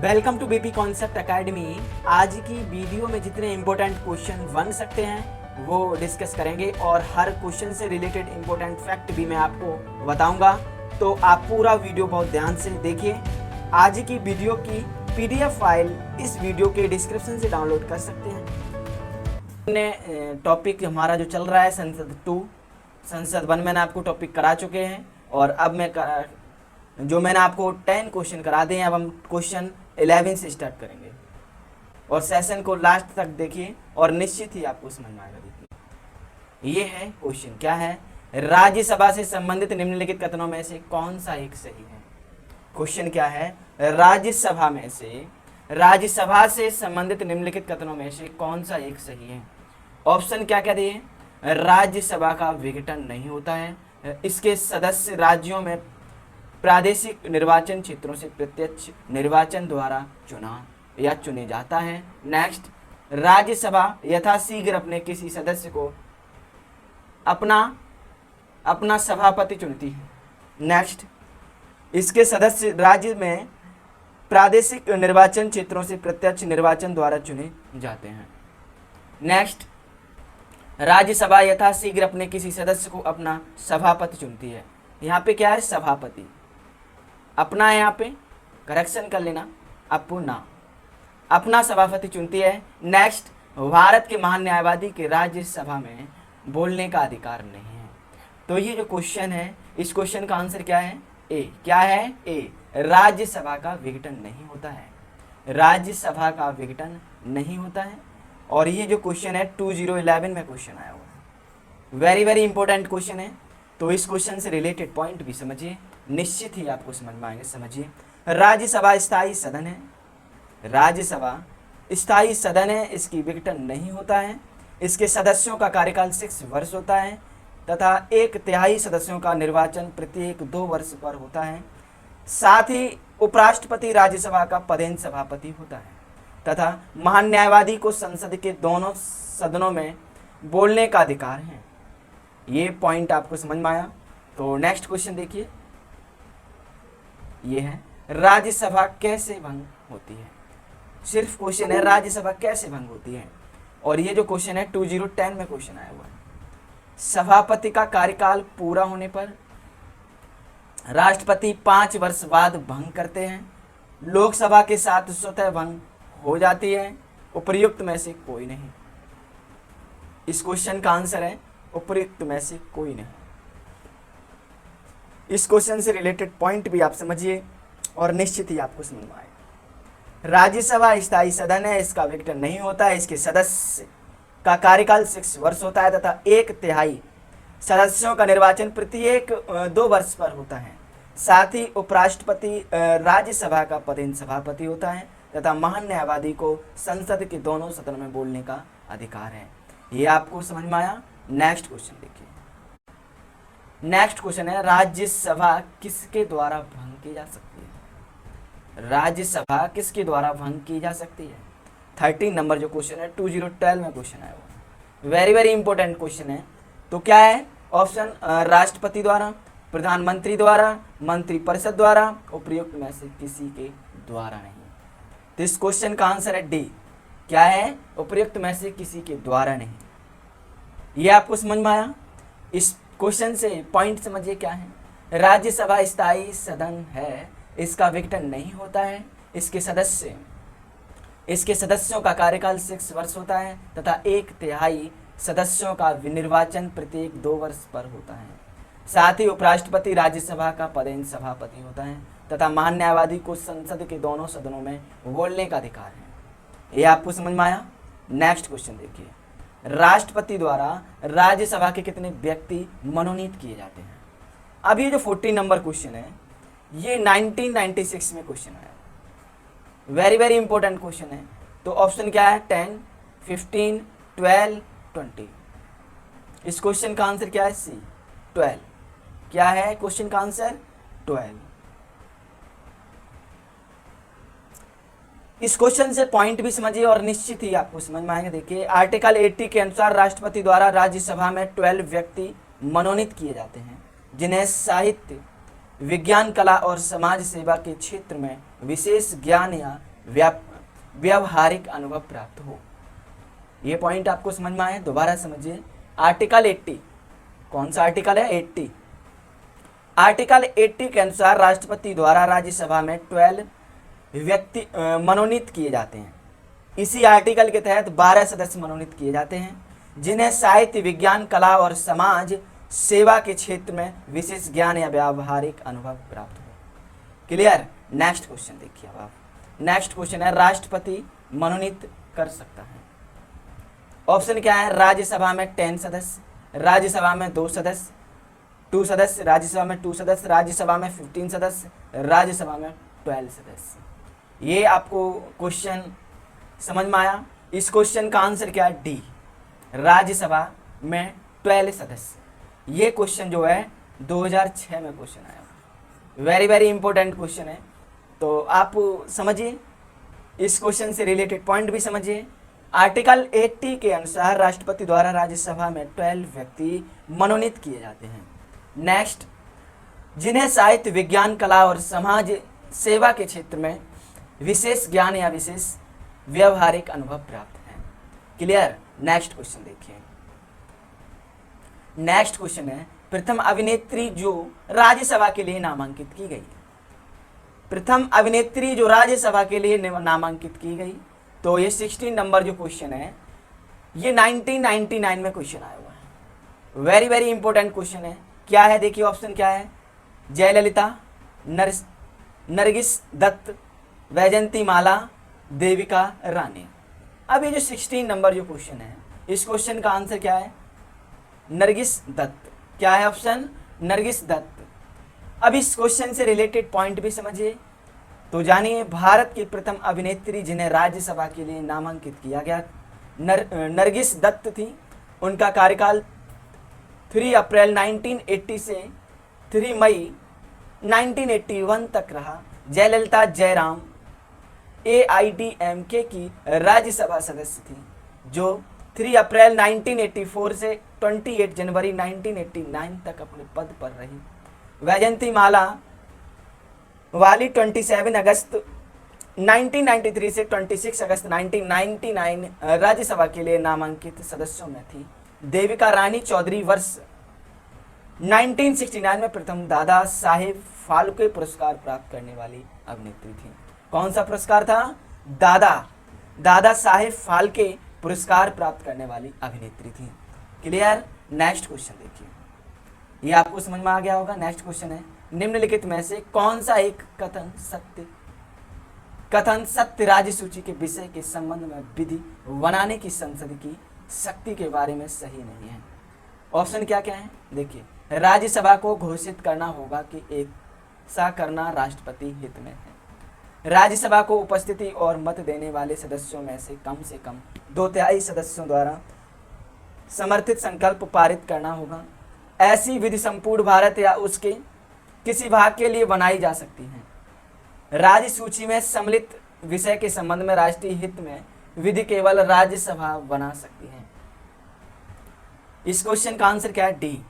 Welcome to BP concept academy. आज की video में जितने इम्पोर्टेंट क्वेश्चन बन सकते हैं वो डिस्कस करेंगे और हर क्वेश्चन से रिलेटेड इम्पोर्टेंट फैक्ट भी मैं आपको बताऊंगा, तो आप पूरा वीडियो बहुत ध्यान से देखिए। आज की वीडियो की पीडीएफ फाइल इस वीडियो के डिस्क्रिप्शन से डाउनलोड कर सकते हैं। टॉपिक हमारा जो चल रहा है संसद 2, संसद 1 मैंने आपको टॉपिक करा चुके हैं और अब मैंने आपको 10 क्वेश्चन करा दिए हैं। अब हम क्वेश्चन 11 से स्टार्ट करेंगे और सेशन को लास्ट तक देखिए और निश्चित ही आपको समझ में आएगा। देखिए ये है क्वेश्चन, क्या है? राज्यसभा से संबंधित निम्नलिखित कथनों में से कौन सा एक सही है? क्वेश्चन क्या है? राज्यसभा से संबंधित निम्नलिखित कथनों में से कौन सा एक सही है? ऑप्शन क्या क्या दिए? राज्यसभा का विघटन नहीं होता है, इसके सदस्य राज्यों में प्रादेशिक निर्वाचन क्षेत्रों से प्रत्यक्ष निर्वाचन द्वारा चुना या चुने जाता है। नेक्स्ट, राज्यसभा यथाशीघ्र अपने किसी सदस्य को अपना सभापति चुनती है। नेक्स्ट, इसके सदस्य राज्य में प्रादेशिक निर्वाचन क्षेत्रों से प्रत्यक्ष निर्वाचन द्वारा चुने जाते हैं। नेक्स्ट, राज्यसभा यथाशीघ्र अपने किसी सदस्य को अपना सभापति चुनती है। यहाँ पे क्या है? सभापति अपना है, यहाँ पे करेक्शन कर लेना, अपना सभापति चुनती है। नेक्स्ट, भारत के महान न्यायवादी के राज्यसभा में बोलने का अधिकार नहीं है। तो ये जो क्वेश्चन है, इस क्वेश्चन का आंसर क्या है? ए। क्या है? ए। राज्यसभा का विघटन नहीं होता है, राज्यसभा का विघटन नहीं होता है। और ये जो क्वेश्चन है 2011 में क्वेश्चन आया हुआ है, वेरी वेरी इंपॉर्टेंट क्वेश्चन है। तो इस क्वेश्चन से रिलेटेड पॉइंट भी समझिए, निश्चित ही आपको समझ में आएंगे। समझिए, राज्यसभा स्थायी सदन है, राज्यसभा स्थायी सदन है, इसकी विघटन नहीं होता है, इसके सदस्यों का कार्यकाल 6 वर्ष होता है तथा 1/3 सदस्यों का निर्वाचन प्रत्येक 2 वर्ष पर होता है। साथ ही उपराष्ट्रपति राज्यसभा का पदेन सभापति होता है तथा महान न्यायवादी को संसद के दोनों सदनों में बोलने का अधिकार है। ये पॉइंट आपको समझ में आया? तो नेक्स्ट क्वेश्चन देखिए, ये है राज्यसभा कैसे भंग होती है। सिर्फ क्वेश्चन है राज्यसभा कैसे भंग होती है। और ये जो क्वेश्चन है 2010 में क्वेश्चन आया हुआ है। सभापति का कार्यकाल पूरा होने पर राष्ट्रपति 5 वर्ष बाद भंग करते हैं, लोकसभा के साथ स्वतः भंग हो जाती है, उपर्युक्त में से कोई नहीं। इस क्वेश्चन का आंसर है उपर्युक्त में से कोई नहीं। इस क्वेश्चन से रिलेटेड पॉइंट भी आप समझिए और निश्चित ही आपको समझ में आएगा। राज्यसभा स्थायी सदन है, इसका विघटन नहीं होता है, इसके सदस्य का कार्यकाल 6 वर्ष होता है तथा 1/3 सदस्यों का निर्वाचन प्रत्येक 2 वर्ष पर होता है। साथ ही उपराष्ट्रपति राज्यसभा का पदेन सभापति होता है तथा महान न्यायवादी को संसद के दोनों सदनों में बोलने का अधिकार है। ये आपको समझ में आया? नेक्स्ट क्वेश्चन देखिए। नेक्स्ट क्वेश्चन है, राज्यसभा किसके द्वारा भंग की जा सकती है? राज्यसभा किसके द्वारा भंग की जा सकती है? 13 नंबर जो क्वेश्चन है 2012 में क्वेश्चन आया हुआ, वेरी वेरी इंपॉर्टेंट क्वेश्चन है। तो क्या है ऑप्शन? राष्ट्रपति द्वारा, प्रधानमंत्री द्वारा, मंत्रिपरिषद द्वारा, उपयुक्त में से किसी के द्वारा नहीं। तो इस क्वेश्चन का आंसर है डी। क्या है? उपयुक्त में से किसी के द्वारा नहीं। ये आपको समझ में आया? इस क्वेश्चन से पॉइंट समझिए क्या है। राज्यसभा स्थायी सदन है, इसका विघटन नहीं होता है, इसके सदस्यों का कार्यकाल 6 वर्ष होता है तथा 1/3 सदस्यों का निर्वाचन प्रत्येक 2 वर्ष पर होता है। साथ ही उपराष्ट्रपति राज्यसभा का पदेन सभापति होता है तथा महान न्यायवादी को संसद के दोनों सदनों में बोलने का अधिकार है। ये आपको समझ में आया? नेक्स्ट क्वेश्चन देखिए, राष्ट्रपति द्वारा राज्यसभा के कितने व्यक्ति मनोनीत किए जाते हैं? अब ये जो 14 नंबर क्वेश्चन है ये 1996 में क्वेश्चन आया, वेरी वेरी इंपॉर्टेंट क्वेश्चन है। तो ऑप्शन क्या है? 10, 15, 12, 20। इस क्वेश्चन का आंसर क्या है? सी, 12। क्या है क्वेश्चन का आंसर? 12। इस क्वेश्चन से पॉइंट भी समझिए और निश्चित ही आपको समझ में आएंगे। देखिए, आर्टिकल 80 के अनुसार राष्ट्रपति द्वारा राज्यसभा में 12 व्यक्ति मनोनीत किए जाते हैं, जिन्हें साहित्य, विज्ञान, कला और समाज सेवा के क्षेत्र में विशेष ज्ञान या व्यावहारिक अनुभव प्राप्त हो। ये पॉइंट आपको समझ में आया? दोबारा समझिए। आर्टिकल 80, कौन सा आर्टिकल है? 80। आर्टिकल 80 के अनुसार राष्ट्रपति द्वारा राज्यसभा में 12 व्यक्ति मनोनीत किए जाते हैं। इसी आर्टिकल के तहत 12 सदस्य मनोनीत किए जाते हैं जिन्हें साहित्य, विज्ञान, कला और समाज सेवा के क्षेत्र में विशेष ज्ञान या व्यावहारिक अनुभव प्राप्त हो। क्लियर? नेक्स्ट क्वेश्चन देखिए। अब आप नेक्स्ट क्वेश्चन है, राष्ट्रपति मनोनीत कर सकता है। ऑप्शन क्या है? राज्यसभा में 10 सदस्य, राज्यसभा में 2 सदस्य, 2 सदस्य, राज्यसभा में 2 सदस्य, राज्यसभा में 15 सदस्य, राज्यसभा में 12 सदस्य। ये आपको क्वेश्चन समझ में आया? इस क्वेश्चन का आंसर क्या है? डी, राज्यसभा में 12 सदस्य। ये क्वेश्चन जो है 2006 में क्वेश्चन आया। वेरी वेरी इंपॉर्टेंट क्वेश्चन है, तो आप समझिए, इस क्वेश्चन से रिलेटेड पॉइंट भी समझिए। आर्टिकल 80 के अनुसार राष्ट्रपति द्वारा राज्यसभा में 12 व्यक्ति मनोनीत किए जाते हैं। नेक्स्ट, जिन्हें साहित्य, विज्ञान, कला और समाज सेवा के क्षेत्र में विशेष ज्ञान या विशेष व्यावहारिक अनुभव प्राप्त है। क्लियर? नेक्स्ट क्वेश्चन देखिए। नेक्स्ट क्वेश्चन है, प्रथम अभिनेत्री जो राज्यसभा के लिए नामांकित की गई। प्रथम अभिनेत्री जो राज्यसभा के लिए नामांकित की गई, तो ये 16 नंबर जो क्वेश्चन है ये 1999 में क्वेश्चन आया हुआ है। वेरी वेरी इंपॉर्टेंट क्वेश्चन है। क्या है? देखिए ऑप्शन क्या है? जयललिता, नरगिस दत्त, वैजयंती माला, देविका रानी। अब ये जो 16 नंबर जो क्वेश्चन है, इस क्वेश्चन का आंसर क्या है? नरगिस दत्त। क्या है ऑप्शन? नरगिस दत्त। अब इस क्वेश्चन से रिलेटेड पॉइंट भी समझिए। तो जानिए, भारत की प्रथम अभिनेत्री जिन्हें राज्यसभा के लिए नामांकित किया गया नरगिस दत्त थी। उनका कार्यकाल 3 अप्रैल 1980 से 3 मई 1981 तक रहा। जयललिता जयराम AIDMK की राज्यसभा सदस्य थी, जो 3 अप्रैल 1984 से 28 जनवरी 1989 तक अपने पद पर रही। वैजयंती माला वाली 27 अगस्त 1993 से 26 अगस्त 1999 राज्यसभा के लिए नामांकित सदस्यों में थी। देविका रानी चौधरी वर्ष 1969 में प्रथम दादा साहेब फाल्के पुरस्कार प्राप्त करने वाली अभिनेत्री थी। कौन सा पुरस्कार था? दादा साहेब फाल्के पुरस्कार प्राप्त करने वाली अभिनेत्री थी। क्लियर? नेक्स्ट क्वेश्चन देखिए, ये आपको समझ में आ गया होगा। नेक्स्ट क्वेश्चन है, निम्नलिखित में से कौन सा एक कथन सत्य राज्य सूची के विषय के संबंध में विधि बनाने की संसद की शक्ति के बारे में सही नहीं है। ऑप्शन क्या क्या है? देखिए, राज्यसभा को घोषित करना होगा कि ऐसा करना राष्ट्रपति हित में है। राज्यसभा को उपस्थिति और मत देने वाले सदस्यों में से कम 2/3 सदस्यों द्वारा समर्थित संकल्प पारित करना होगा। ऐसी विधि संपूर्ण भारत या उसके किसी भाग के लिए बनाई जा सकती है। राज्य सूची में सम्मिलित विषय के संबंध में राष्ट्रीय हित में विधि केवल राज्यसभा बना सकती है। इस क्वेश्चन का आंसर क्या है? डी,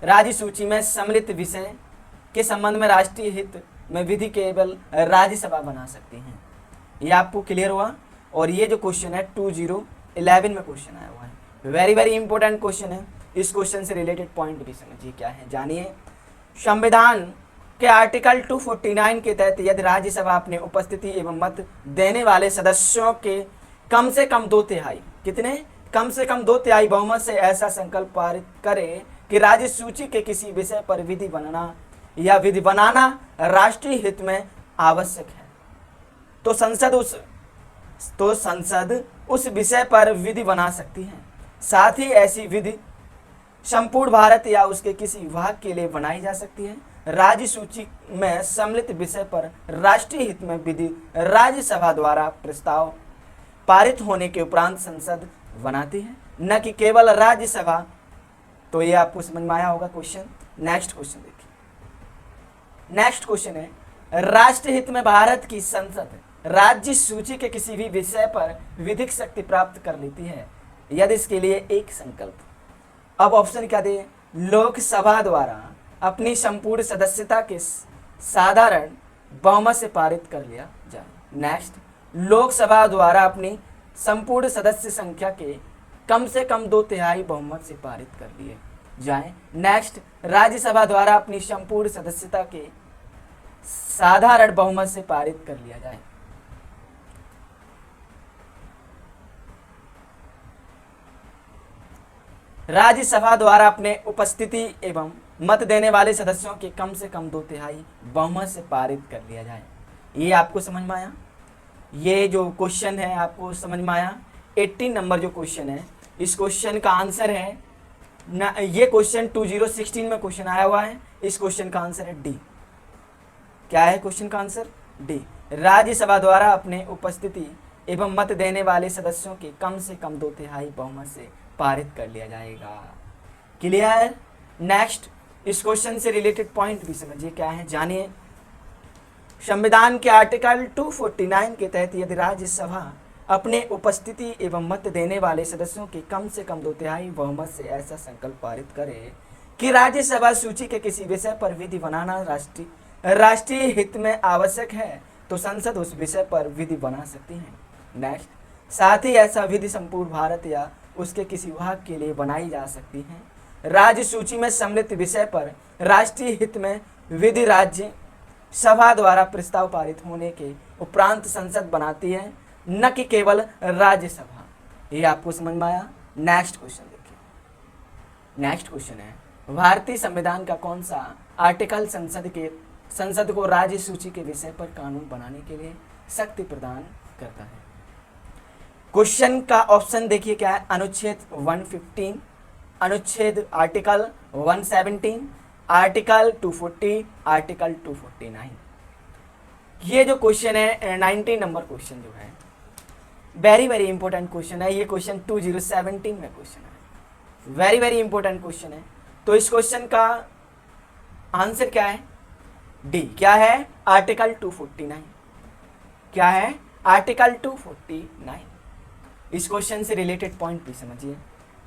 राज्य सूची में सम्मिलित विषय के संबंध में राष्ट्रीय हित में विधि केवल राज्यसभा बना सकती है। ये आपको क्लियर हुआ। और ये जो क्वेश्चन है 2011 में क्वेश्चन आया हुआ है। वेरी वेरी इंपॉर्टेंट क्वेश्चन है। इस क्वेश्चन से रिलेटेड पॉइंट भी समझिए क्या है, जानिए। संविधान के आर्टिकल 249 के तहत यदि राज्यसभा अपने उपस्थिति एवं मत देने वाले सदस्यों के कम से कम 2/3, कितने? कम से कम 2/3 बहुमत से ऐसा संकल्प पारित करे कि राज्य सूची के किसी विषय पर विधि बनना या विधि बनाना राष्ट्रीय हित में आवश्यक है, तो संसद उस विषय पर विधि बना सकती है। साथ ही ऐसी विधि संपूर्ण भारत या उसके किसी भाग के लिए बनाई जा सकती है। राज्य सूची में सम्मिलित विषय पर राष्ट्रीय हित में विधि राज्यसभा द्वारा प्रस्ताव पारित होने के उपरांत संसद बनाती है, न कि केवल राज्यसभा। तो ये आपको समझ में आया होगा क्वेश्चन। नेक्स्ट क्वेश्चन देखिए। नेक्स्ट क्वेश्चन है, राष्ट्रीय हित में भारत की संसद राज्य सूची के किसी भी विषय पर विधिक शक्ति प्राप्त कर लेती है यदि इसके लिए एक संकल्प। अब ऑप्शन क्या दे? लोकसभा द्वारा अपनी संपूर्ण सदस्यता के साधारण बहुमत से पारित कर लिया जाए। नेक्स्ट, लोकसभा द्वारा अपनी संपूर्ण सदस्य संख्या के कम से कम 2/3 बहुमत से पारित कर लिए जाए। नेक्स्ट, राज्यसभा द्वारा अपनी संपूर्ण सदस्यता के साधारण बहुमत से पारित कर लिया जाए। राज्यसभा द्वारा अपने उपस्थिति एवं मत देने वाले सदस्यों के कम से कम 2/3 बहुमत से पारित कर लिया जाए। ये आपको समझ में आया? ये जो क्वेश्चन है आपको समझ में आया? 18 नंबर जो क्वेश्चन है, इस क्वेश्चन का आंसर है ना, ये क्वेश्चन 2016 में क्वेश्चन आया हुआ है। इस क्वेश्चन का आंसर है डी। क्या है क्वेश्चन का आंसर? डी। राज्यसभा द्वारा अपने उपस्थिति एवं मत देने वाले सदस्यों के कम से कम 2/3 बहुमत से पारित कर लिया जाएगा। क्लियर? नेक्स्ट, इस क्वेश्चन से रिलेटेड पॉइंट भी समझिए क्या है, जानिए। संविधान के आर्टिकल 249 के तहत यदि राज्यसभा अपने उपस्थिति एवं मत देने वाले सदस्यों के कम से कम 2/3 बहुमत से ऐसा संकल्प पारित करे कि राज्यसभा सूची के किसी विषय पर विधि बनाना राष्ट्रीय हित में आवश्यक है, तो संसद उस विषय पर विधि बना सकती है। नेक्स्ट, साथ ही ऐसा विधि संपूर्ण भारत या उसके किसी भाग के लिए बनाई जा सकती है। राज्य सूची में सम्मिलित विषय पर राष्ट्रीय हित में विधि राज्य सभा द्वारा प्रस्ताव पारित होने के उपरांत संसद बनाती है, न कि केवल राज्यसभा। ये आपको समझ में आया? नेक्स्ट क्वेश्चन देखिए। नेक्स्ट क्वेश्चन है, भारतीय संविधान का कौन सा आर्टिकल संसद को राज्य सूची के विषय पर कानून बनाने के लिए शक्ति प्रदान करता है? क्वेश्चन का ऑप्शन देखिए क्या है। अनुच्छेद 115, अनुच्छेद आर्टिकल 117, आर्टिकल 240, आर्टिकल 249। ये जो क्वेश्चन है 19 नंबर क्वेश्चन जो है, वेरी इंपॉर्टेंट क्वेश्चन है। ये क्वेश्चन 2017 में क्वेश्चन है, वेरी इंपॉर्टेंट क्वेश्चन है। तो इस क्वेश्चन का आंसर क्या है? डी। क्या है? आर्टिकल 249। क्या है? आर्टिकल 249। इस क्वेश्चन से रिलेटेड पॉइंट भी समझिए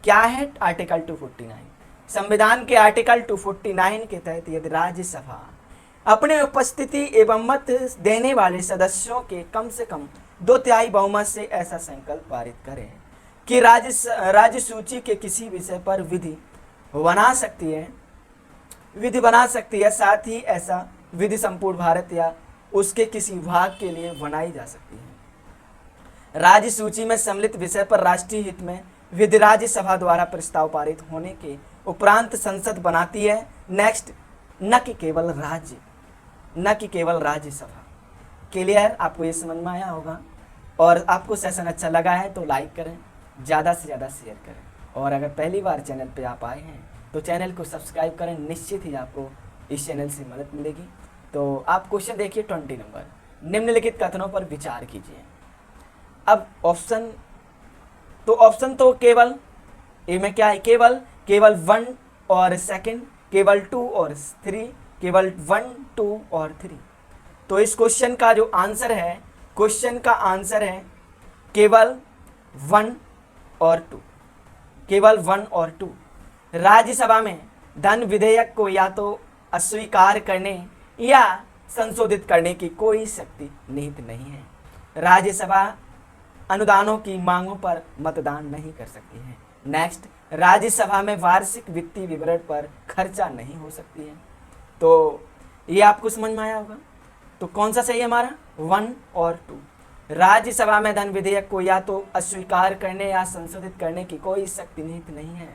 क्या है आर्टिकल 249। संविधान के आर्टिकल 249 के तहत यदि राज्यसभा अपने उपस्थिति एवं मत देने वाले सदस्यों के कम से कम 2/3 बहुमत से ऐसा संकल्प पारित करे कि राज्य सूची के किसी विषय पर विधि बना सकती है, साथ ही ऐसा विधि संपूर्ण भारत या उसके किसी भाग के लिए बनाई जा सकती है। राज्य सूची में सम्मिलित विषय पर राष्ट्रीय हित में विधि राज्यसभा द्वारा प्रस्ताव पारित होने के उपरांत संसद बनाती है। नेक्स्ट, न कि केवल राज्यसभा। क्लियर? आपको ये समझ में आया होगा। और आपको सेशन अच्छा लगा है तो लाइक करें, ज़्यादा से ज़्यादा शेयर करें, और अगर पहली बार चैनल पे आप आए हैं तो चैनल को सब्सक्राइब करें। निश्चित ही आपको इस चैनल से मदद मिलेगी। तो आप क्वेश्चन देखिए 20 नंबर, निम्नलिखित कथनों पर विचार कीजिए। अब ऑप्शन तो केवल ए में क्या है? केवल 1 और सेकंड, केवल 2 और 3, केवल 1, 2 और 3। तो इस क्वेश्चन का जो आंसर है, क्वेश्चन का आंसर है केवल 1 और 2, केवल 1 और 2। राज्यसभा में धन विधेयक को या तो अस्वीकार करने या संशोधित करने की कोई शक्ति निहित नहीं है। राज्यसभा अनुदानों की मांगों पर मतदान नहीं कर सकती है। नेक्स्ट, राज्यसभा में वार्षिक वित्तीय विवरण पर खर्चा नहीं हो सकती है। तो ये आपको समझ में आया होगा। तो कौन सा सही है हमारा? 1 और 2। राज्यसभा में धन विधेयक को या तो अस्वीकार करने या संशोधित करने की कोई शक्ति निहित नहीं है।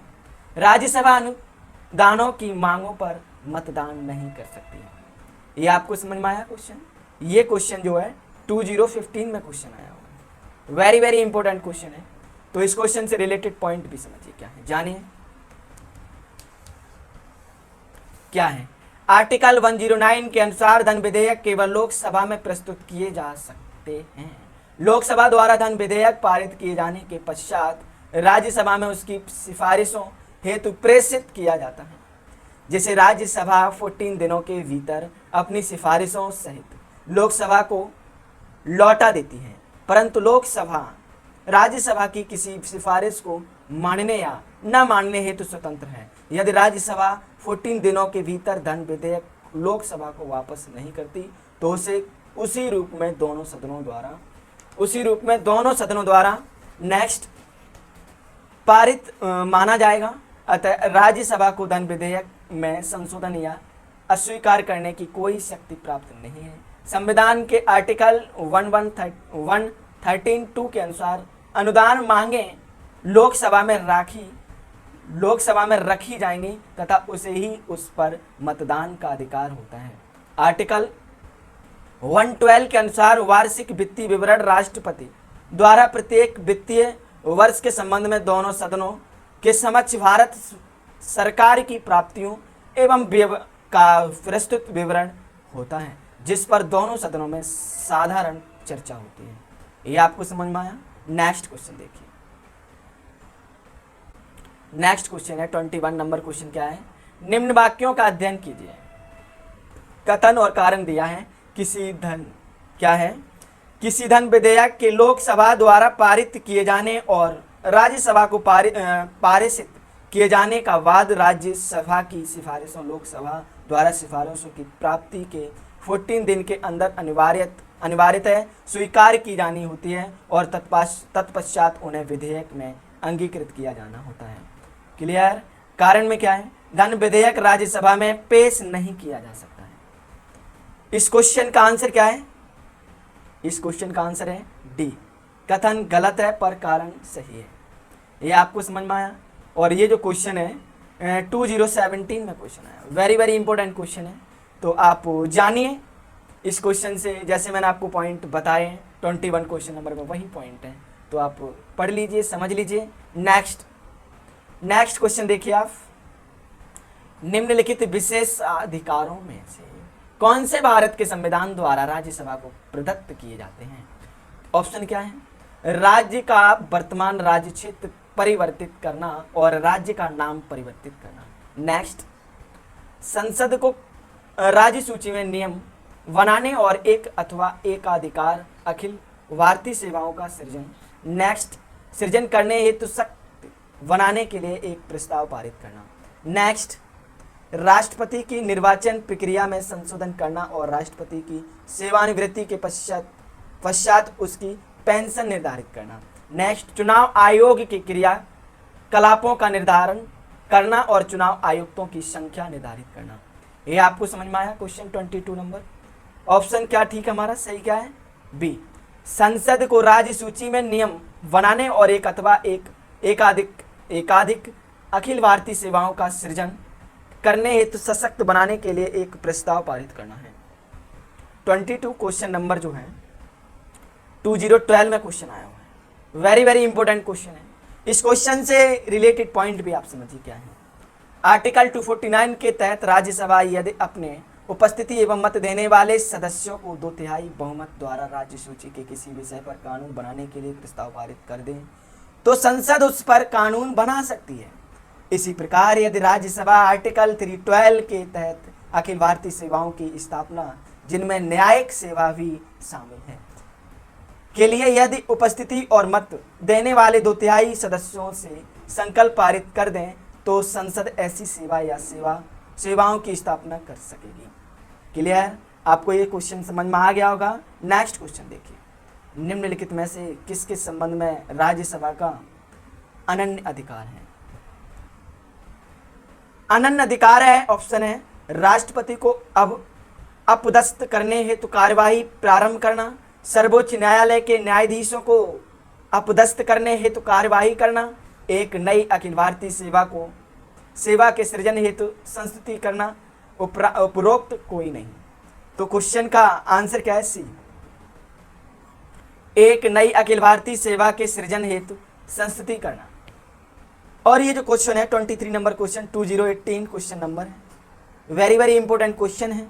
राज्यसभा अनुदानों की मांगों पर मतदान नहीं कर सकती है। ये आपको समझ में आया क्वेश्चन? ये क्वेश्चन जो है 2015 में क्वेश्चन आया होगा, वेरी इंपॉर्टेंट क्वेश्चन है। तो इस क्वेश्चन से रिलेटेड पॉइंट भी समझिए क्या है, जानिए क्या है। आर्टिकल 109 के अनुसार धन विधेयक केवल लोकसभा में प्रस्तुत किए जा सकते हैं। लोकसभा द्वारा धन विधेयक पारित किए जाने के पश्चात राज्यसभा में उसकी सिफारिशों हेतु प्रेषित किया जाता है, जिसे राज्यसभा 14 दिनों के भीतर अपनी सिफारिशों सहित लोकसभा को लौटा देती है। परंतु लोकसभा राज्यसभा की किसी सिफारिश को मानने या न मानने हेतु स्वतंत्र है। यदि राज्यसभा 14 दिनों के भीतर धन विधेयक लोकसभा को वापस नहीं करती तो उसे उसी रूप में दोनों सदनों द्वारा उसी रूप में दोनों सदनों द्वारा नेक्स्ट पारित माना जाएगा। अतः राज्यसभा को धन विधेयक में संशोधन या अस्वीकार करने की कोई शक्ति प्राप्त नहीं है। संविधान के आर्टिकल 113(2) के अनुसार अनुदान मांगे लोकसभा में रखी जाएंगी तथा उसे ही उस पर मतदान का अधिकार होता है। आर्टिकल 112 के अनुसार वार्षिक वित्तीय विवरण राष्ट्रपति द्वारा प्रत्येक वित्तीय वर्ष के संबंध में दोनों सदनों के समक्ष भारत सरकार की प्राप्तियों एवं व्यय का प्रस्तुत विवरण होता है, जिस पर दोनों सदनों में साधारण चर्चा होती है। ये आपको समझ में आया? नेक्स्ट क्वेश्चन देखिए। नेक्स्ट क्वेश्चन है 21 नंबर क्वेश्चन। क्या है? निम्न वाक्यों का अध्ययन कीजिए। कथन और कारण दिया है। किसी धन विधेयक के लोकसभा द्वारा पारित किए जाने और राज्यसभा को पारित किए जाने का वाद राज्यसभा की सिफारिशों लोकसभा द्वारा सिफारिशों की प्राप्ति के 14 दिन के अंदर अनिवार्यतः स्वीकार की जानी होती है और तत्पश्चात उन्हें विधेयक में अंगीकृत किया जाना होता है। क्लियर? कारण में क्या है? धन विधेयक राज्यसभा में पेश नहीं किया जा सकता है। इस क्वेश्चन का आंसर क्या है? इस क्वेश्चन का आंसर है डी। कथन गलत है पर कारण सही है। ये आपको समझ में आया? और ये जो क्वेश्चन है 2017 में क्वेश्चन आया, वेरी वेरी इंपॉर्टेंट क्वेश्चन है। तो आप जानिए इस क्वेश्चन से, जैसे मैंने आपको पॉइंट बताए 21 क्वेश्चन नंबर में वही पॉइंट है, तो आप पढ़ लीजिए, समझ लीजिए। नेक्स्ट क्वेश्चन देखिए आप। निम्नलिखित विशेष अधिकारों में से कौन से भारत के संविधान द्वारा राज्यसभा को प्रदत्त किए जाते हैं? ऑप्शन क्या है? राज्य का वर्तमान राज्य क्षेत्र परिवर्तित करना और राज्य का नाम परिवर्तित करना। नेक्स्ट, संसद को राज्य सूची में नियम बनाने और एक अथवा एकाधिकार अखिल भारतीय सेवाओं का सृजन करने हेतु सख्त बनाने के लिए एक प्रस्ताव पारित करना। नेक्स्ट, राष्ट्रपति की निर्वाचन प्रक्रिया में संशोधन करना और राष्ट्रपति की सेवानिवृत्ति के पश्चात उसकी पेंशन निर्धारित करना। नेक्स्ट, चुनाव आयोग की क्रियाकलापों का निर्धारण करना और चुनाव आयुक्तों की संख्या निर्धारित करना। ये आपको समझ में आया? Question 22 number. ऑप्शन क्या ठीक हमारा सही क्या है? बी। संसद को राज्य सूची में नियम बनाने और एक अथवा एकाधिक अखिल भारतीय सेवाओं का सृजन करने हेतु सशक्त बनाने के लिए एक प्रस्ताव पारित करना है। 22 क्वेश्चन नंबर जो है 2012 में क्वेश्चन आया हुआ है, वेरी वेरी इंपॉर्टेंट क्वेश्चन है। इस क्वेश्चन से रिलेटेड पॉइंट भी आप समझिए क्या है। आर्टिकल 249 के तहत राज्यसभा यदि अपने उपस्थिति एवं मत देने वाले सदस्यों को 2/3 बहुमत द्वारा राज्य सूची के किसी विषय पर कानून बनाने के लिए प्रस्ताव पारित कर दे तो संसद उस पर कानून बना सकती है। इसी प्रकार यदि राज्यसभा आर्टिकल 312 के तहत अखिल भारतीय सेवाओं की स्थापना, जिनमें न्यायिक सेवा भी शामिल है, के लिए यदि उपस्थिति और मत देने वाले 2/3 सदस्यों से संकल्प पारित कर दें तो संसद ऐसी सेवा या सेवाओं की स्थापना कर सकेगी। क्लियर? आपको ये क्वेश्चन समझ में आ गया होगा। नेक्स्ट क्वेश्चन देखिए। निम्नलिखित में से किसके संबंध में राज्यसभा का अनन्य अधिकार है? अनन्य अधिकार है, ऑप्शन है राष्ट्रपति को अब अपदस्थ करने हेतु कार्यवाही प्रारंभ करना, सर्वोच्च न्यायालय के न्यायाधीशों को अपदस्थ करने हेतु कार्यवाही करना, एक नई अखिल भारतीय सेवा के सृजन हेतु संस्तुति करना, उपरोक्त कोई नहीं। तो क्वेश्चन का आंसर क्या है? सी, एक नई अखिल भारतीय सेवा के सृजन हेतु संस्तुति करना। और ये जो क्वेश्चन है 23 नंबर क्वेश्चन 2018 क्वेश्चन नंबर है, वेरी वेरी इंपॉर्टेंट क्वेश्चन है।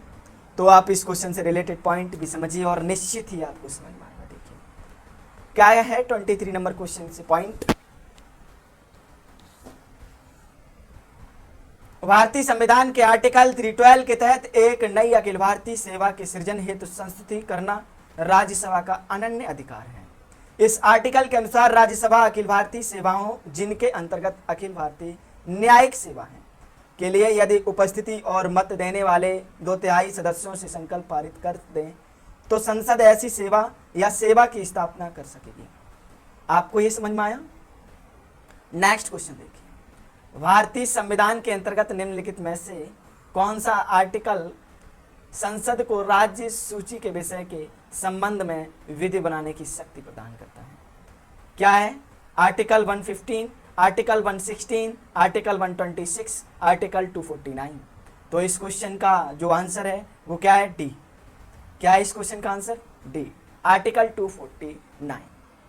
तो आप इस क्वेश्चन से रिलेटेड पॉइंट भी समझिए और निश्चित ही आपको समझ में आएगा। देखिए क्या है 23 नंबर क्वेश्चन से पॉइंट। भारतीय संविधान के आर्टिकल 312 के तहत एक नई अखिल भारतीय सेवा के सृजन हेतु संस्तुति करना राज्यसभा का अनन्य अधिकार है। इस आर्टिकल के अनुसार राज्यसभा अखिल भारतीय सेवाओं, जिनके अंतर्गत अखिल भारतीय न्यायिक सेवा है, के लिए यदि उपस्थिति और मत देने वाले 2/3 सदस्यों से संकल्प पारित कर दें तो संसद ऐसी सेवा या सेवा की स्थापना कर सकेगी। आपको ये समझ में आया? नेक्स्ट क्वेश्चन देखिए, भारतीय संविधान के अंतर्गत निम्नलिखित में से कौन सा आर्टिकल संसद को राज्य सूची के विषय के संबंध में विधि बनाने की शक्ति प्रदान करता है? क्या है? Article 115, article 116, article 126, article 249। तो इस क्वेश्चन का जो आंसर है वो क्या है? डी। क्या है इस क्वेश्चन का आंसर? D, article 249।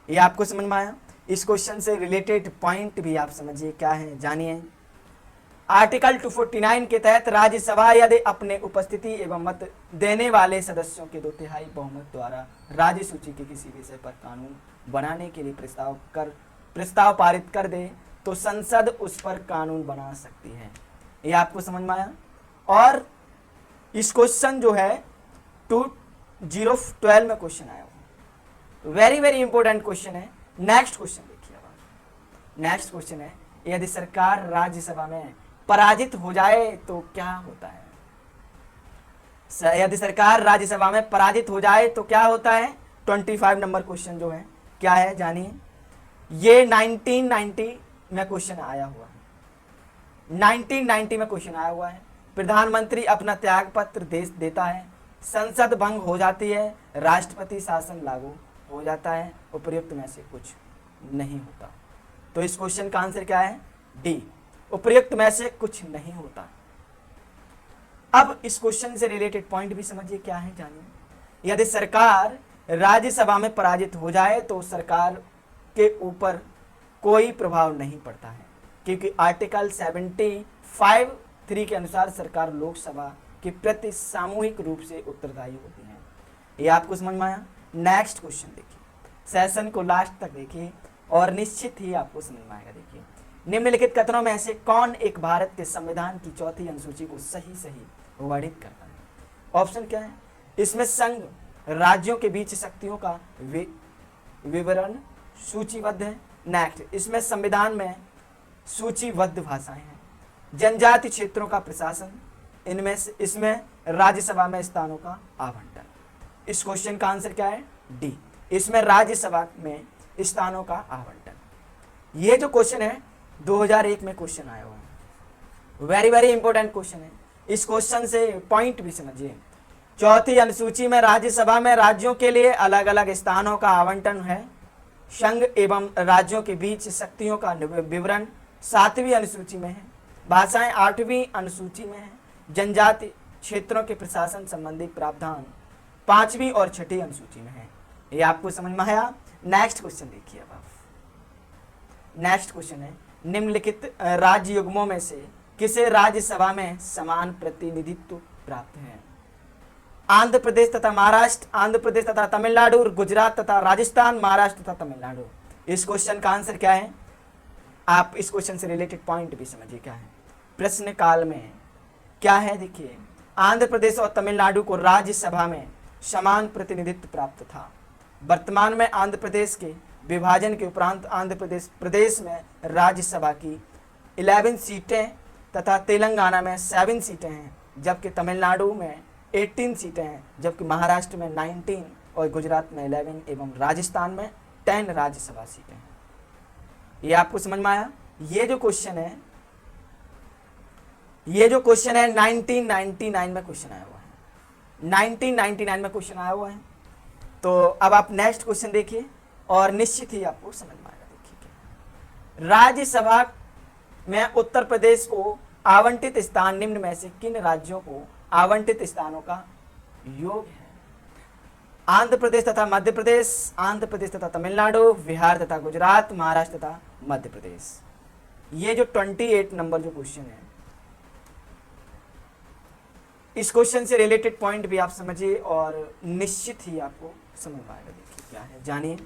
ये आपको समझ में आया? इस क्वेश्चन से रिलेटेड पॉइंट भी आप समझिए क्या है, जानिए। आर्टिकल 249 के तहत राज्यसभा यदि अपने उपस्थिति एवं मत देने वाले सदस्यों के 2/3 बहुमत द्वारा राज्य सूची के किसी विषय पर कानून बनाने के लिए प्रस्ताव पारित कर दे तो संसद उस पर कानून बना सकती है। ये आपको समझ में आया? और इस क्वेश्चन जो है 2012 में क्वेश्चन आया हुआ, वेरी वेरी इंपॉर्टेंट क्वेश्चन है। नेक्स्ट क्वेश्चन देखिए। अब नेक्स्ट क्वेश्चन है, यदि सरकार राज्यसभा में पराजित हो जाए तो क्या होता है? यदि सरकार राज्यसभा में पराजित हो जाए तो क्या होता है? 25 नंबर क्वेश्चन जो है क्या है, जानिए। ये 1990 में क्वेश्चन आया हुआ है, 1990 में क्वेश्चन आया हुआ है। प्रधानमंत्री अपना त्याग पत्र देता है, संसद भंग हो जाती है, राष्ट्रपति शासन लागू हो जाता है, उपर्युक्त में से कुछ नहीं होता। तो इस क्वेश्चन का आंसर क्या है? डी, उपर्युक्त में से कुछ नहीं होता। अब इस क्वेश्चन से रिलेटेड पॉइंट भी समझिए क्या है, जानिए। यदि सरकार राज्यसभा में पराजित हो जाए तो सरकार के ऊपर कोई प्रभाव नहीं पड़ता है, क्योंकि आर्टिकल 75(3) के अनुसार सरकार लोकसभा के प्रति सामूहिक रूप से उत्तरदायी होती है। ये आपको समझ में आया? नेक्स्ट क्वेश्चन देखिए, सेशन को लास्ट तक देखिए और निश्चित ही आपको समझ में आएगा। देखिए, निम्नलिखित कथनों में से कौन एक भारत के संविधान की 4थी अनुसूची को सही वर्णित करता है? ऑप्शन क्या है? इसमें संघ राज्यों के बीच शक्तियों का विवरण सूचीबद्ध है। नेक्स्ट, इसमें संविधान में सूचीबद्ध भाषाएं हैं। जनजाति क्षेत्रों का प्रशासन, इसमें राज्यसभा में स्थानों का आवंटन। इस क्वेश्चन का आंसर क्या है? डी, इसमें राज्यसभा में स्थानों का आवंटन। ये जो क्वेश्चन है 2001 में क्वेश्चन आया हुआ है, वेरी वेरी इंपॉर्टेंट क्वेश्चन है। इस क्वेश्चन से पॉइंट भी समझिए। 4थी अनुसूची में राज्यसभा में राज्यों के लिए अलग अलग स्थानों का आवंटन है। संघ एवं राज्यों के बीच शक्तियों का विवरण 7वीं अनुसूची में है। भाषाएं 8वीं अनुसूची में है। जनजाति क्षेत्रों के प्रशासन संबंधी प्रावधान 5वीं और 6ठी अनुसूची में है। ये आपको समझ में आया? नेक्स्ट क्वेश्चन देखिए। अब आप नेक्स्ट क्वेश्चन है, निम्नलिखित राज्य युग्मों में से किसे राज्यसभा में समान प्रतिनिधित्व प्राप्त है? आंध्र प्रदेश तथा महाराष्ट्र, आंध्र प्रदेश तथा तमिलनाडु, गुजरात तथा राजस्थान, महाराष्ट्र तथा तमिलनाडु। इस क्वेश्चन का आंसर क्या है? आप इस क्वेश्चन से रिलेटेड पॉइंट भी समझिए क्या है। प्रश्न काल में क्या है, देखिए, आंध्र प्रदेश और तमिलनाडु को राज्यसभा में समान प्रतिनिधित्व प्राप्त था। वर्तमान में आंध्र प्रदेश के विभाजन के उपरांत आंध्र प्रदेश में राज्यसभा की 11 सीटें तथा तेलंगाना में 7 सीटें हैं, जबकि तमिलनाडु में 18 सीटें हैं, जबकि महाराष्ट्र में 19 और गुजरात में 11 एवं राजस्थान में 10 राज्यसभा सीटें हैं। ये आपको समझ में आया? ये जो क्वेश्चन है 1999 में क्वेश्चन आया हुआ है, 1999 में क्वेश्चन आया हुआ है। तो अब आप नेक्स्ट क्वेश्चन देखिए और निश्चित ही आपको समझ में आएगा। देखिए, राज्यसभा में उत्तर प्रदेश को आवंटित स्थान निम्न में से किन राज्यों को आवंटित स्थानों का योग है? आंध्र प्रदेश तथा मध्य प्रदेश, आंध्र प्रदेश तथा तमिलनाडु, बिहार तथा गुजरात, महाराष्ट्र तथा मध्य प्रदेश। ये जो 28 नंबर जो क्वेश्चन है, इस क्वेश्चन से रिलेटेड पॉइंट भी आप समझिए और निश्चित ही आपको समझ में आएगा। देखिए क्या है, जानिए।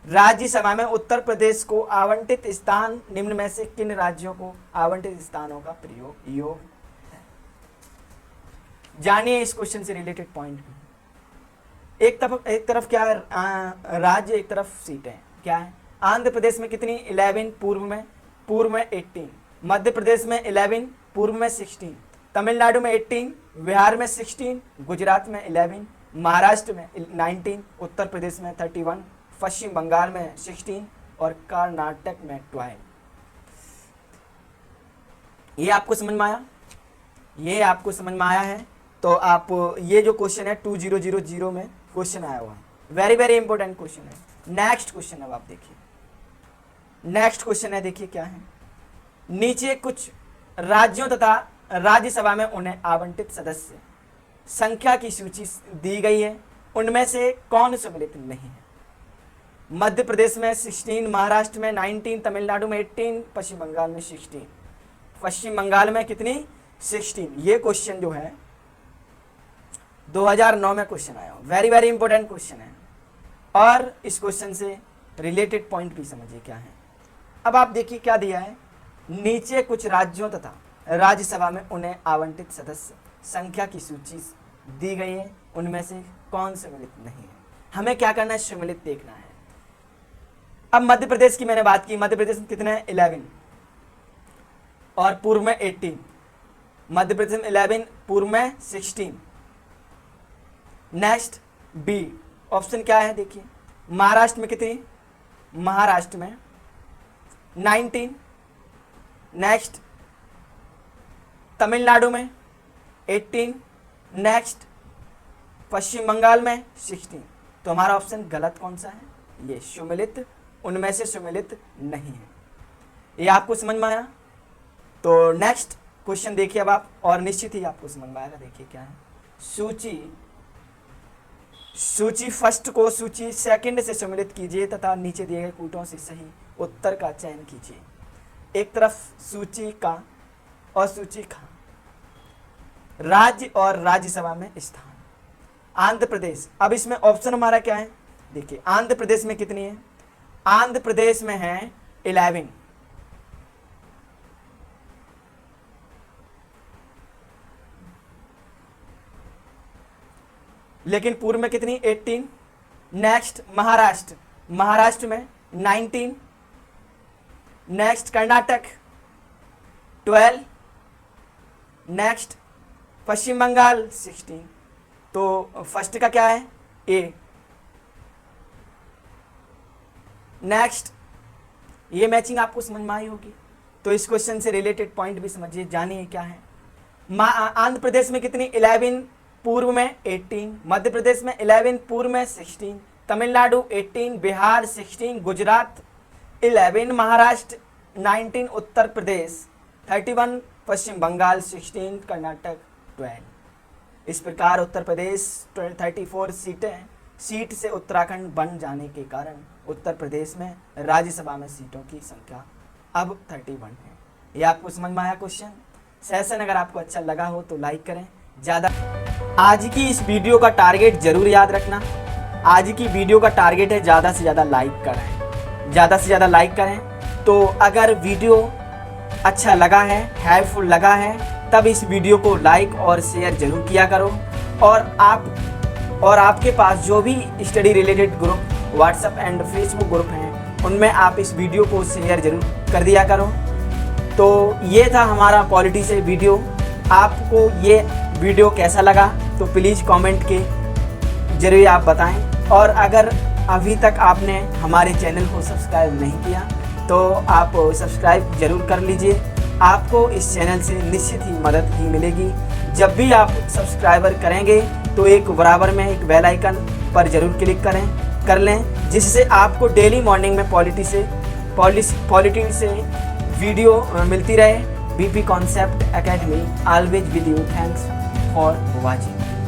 राज्यसभा में उत्तर प्रदेश को आवंटित स्थान निम्न में से किन राज्यों को आवंटित स्थानों का प्रयोग योग है? जानिए इस क्वेश्चन से रिलेटेड पॉइंट भी। एक तरफ क्या है राज्य, एक तरफ सीटें। क्या है? आंध्र प्रदेश में कितनी? 11, पूर्व में 18, मध्य प्रदेश में 11, पूर्व में 16, तमिलनाडु में 18, बिहार में 16, गुजरात में 11, महाराष्ट्र में 19, उत्तर प्रदेश में 31, पश्चिम बंगाल में 16 और कर्नाटक में 12। ये आपको समझ में आया? ये आपको समझ में आया है? तो आप ये जो क्वेश्चन है 2000 में क्वेश्चन आया हुआ है, वेरी वेरी इंपॉर्टेंट क्वेश्चन है। नेक्स्ट क्वेश्चन अब आप देखिए, नेक्स्ट क्वेश्चन है, देखिए क्या है। नीचे कुछ राज्यों तथा राज्यसभा में उन्हें आवंटित सदस्य संख्या की सूची दी गई है, उनमें से कौन सम्मिलित नहीं है? मध्य प्रदेश में 16, महाराष्ट्र में 19, तमिलनाडु में 18, पश्चिम बंगाल में 16। पश्चिम बंगाल में कितनी? 16। ये क्वेश्चन जो है 2009 में क्वेश्चन आया, वेरी वेरी इंपॉर्टेंट क्वेश्चन है। और इस क्वेश्चन से रिलेटेड पॉइंट भी समझिए क्या है। अब आप देखिए क्या दिया है, नीचे कुछ राज्यों तथा राज्यसभा में उन्हें आवंटित सदस्य संख्या की सूची दी गई है, उनमें से कौन सम्मिलित नहीं है? हमें क्या करना है? सम्मिलित देखना है। अब मध्य प्रदेश की मैंने बात की, मध्य प्रदेश में कितने हैं? 11 और पूर्व में 18। मध्य प्रदेश में 11, पूर्व में 16। नेक्स्ट बी ऑप्शन क्या है? देखिए महाराष्ट्र में कितनी? महाराष्ट्र में 19। नेक्स्ट तमिलनाडु में 18। नेक्स्ट पश्चिम बंगाल में 16। तो हमारा ऑप्शन गलत कौन सा है? ये सम्मिलित, उनमें से सम्मिलित नहीं है। ये आपको समझ में आया? तो नेक्स्ट क्वेश्चन देखिए अब आप, और निश्चित ही आपको समझ में आएगा। देखिए क्या है, सूची फर्स्ट को सूची सेकंड से सम्मिलित कीजिए तथा नीचे दिए गए कूटों से सही उत्तर का चयन कीजिए। एक तरफ सूची का और सूची का राज्य और राज्यसभा में स्थान। आंध्र प्रदेश, अब इसमें ऑप्शन हमारा क्या है? देखिए आंध्र प्रदेश में कितनी है? आंध्र प्रदेश में है 11। लेकिन पूर्व में कितनी? 18। नेक्स्ट महाराष्ट्र, महाराष्ट्र में 19। नेक्स्ट कर्नाटक 12। नेक्स्ट पश्चिम बंगाल 16। तो फर्स्ट का क्या है? ए। नेक्स्ट ये मैचिंग आपको समझ में आई होगी। तो इस क्वेश्चन से रिलेटेड पॉइंट भी समझिए, जानिए क्या है। आंध्र प्रदेश में कितनी? 11, पूर्व में 18। मध्य प्रदेश में 11, पूर्व में 16। तमिलनाडु 18, बिहार 16, गुजरात 11, महाराष्ट्र 19, उत्तर प्रदेश 31, पश्चिम बंगाल 16, कर्नाटक 12। इस प्रकार उत्तर प्रदेश 34 सीट से उत्तराखंड बन जाने के कारण उत्तर प्रदेश में राज्यसभा में सीटों की संख्या अब 31 है। ये आपको समझ में आया क्वेश्चन? सेशन अगर आपको अच्छा लगा हो तो लाइक करें। ज़्यादा आज की इस वीडियो का टारगेट जरूर याद रखना, आज की वीडियो का टारगेट है ज़्यादा से ज़्यादा लाइक करें, ज़्यादा से ज़्यादा लाइक करें। तो अगर वीडियो अच्छा लगा है, हेल्पफुल लगा है, तब इस वीडियो को लाइक और शेयर जरूर किया करो। और आपके पास जो भी study related group WhatsApp and Facebook group हैं, उनमें आप इस वीडियो को शेयर जरूर कर दिया करो। तो ये था हमारा पॉलिटी से वीडियो। आपको ये वीडियो कैसा लगा तो प्लीज़ कमेंट के जरिए आप बताएं। और अगर अभी तक आपने हमारे चैनल को सब्सक्राइब नहीं किया तो आप सब्सक्राइब जरूर कर लीजिए। आपको इस चैनल से निश्चित ही मदद ही मिलेगी। जब भी आप सब्सक्राइबर करेंगे तो एक बराबर में एक बेल आइकन पर जरूर क्लिक कर लें, जिससे आपको डेली मॉर्निंग में पॉलिटी से वीडियो मिलती रहे। BP concept academy always with you. Thanks for watching.